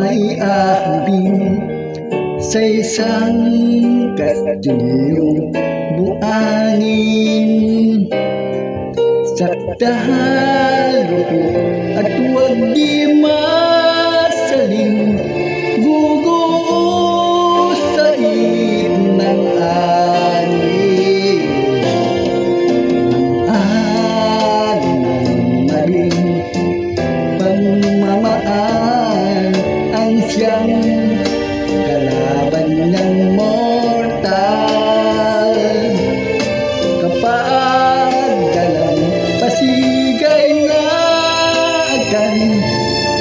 may ahambing sa isang kastilyong buangin. Sakdalo at huwag di masaling guguo sa ng ani. Alin ang maling pagmamaan ang siyang kalaban ng mortal. Kapag dalang pasigay na agad,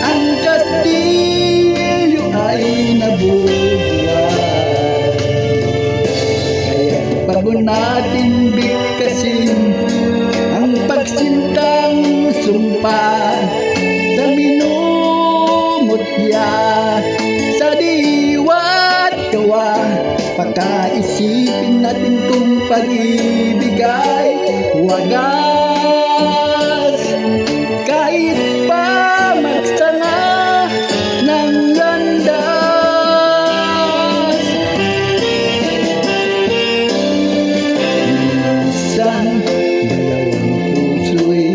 ang kastilyo ay nabubuhay. Kaya bago natin bigkasin ang pagsintang sumpa na minumutya sa diwa't gawa, pagkaisipin natin kung pag-ibig ay wagas. Kahit pa magsanga ng landas, minsan dalawang puso'y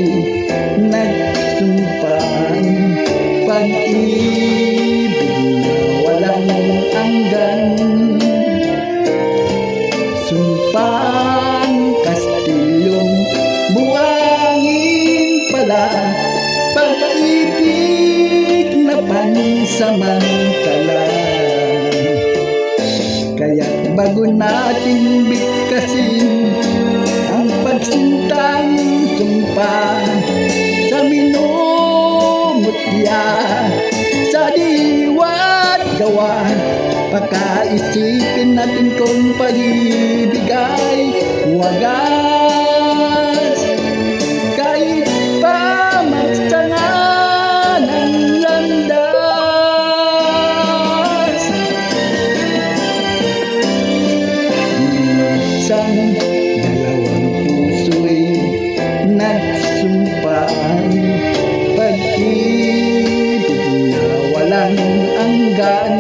nagsumpaan, pag-ibig na walang hanggan. Sumpang kastilyong buangin pala, pag-ibig na pansamantala. Kaya't bago natin bigkasin ang pagsintang sumpa sa minumutya sa diwa't gawa, pagkaisipin natin kung pag-ibig ay wagas. Kahit pa magsanga ng landas, minsan dalawang puso'y nagsumpaan, pag-ibig na walang hanggan.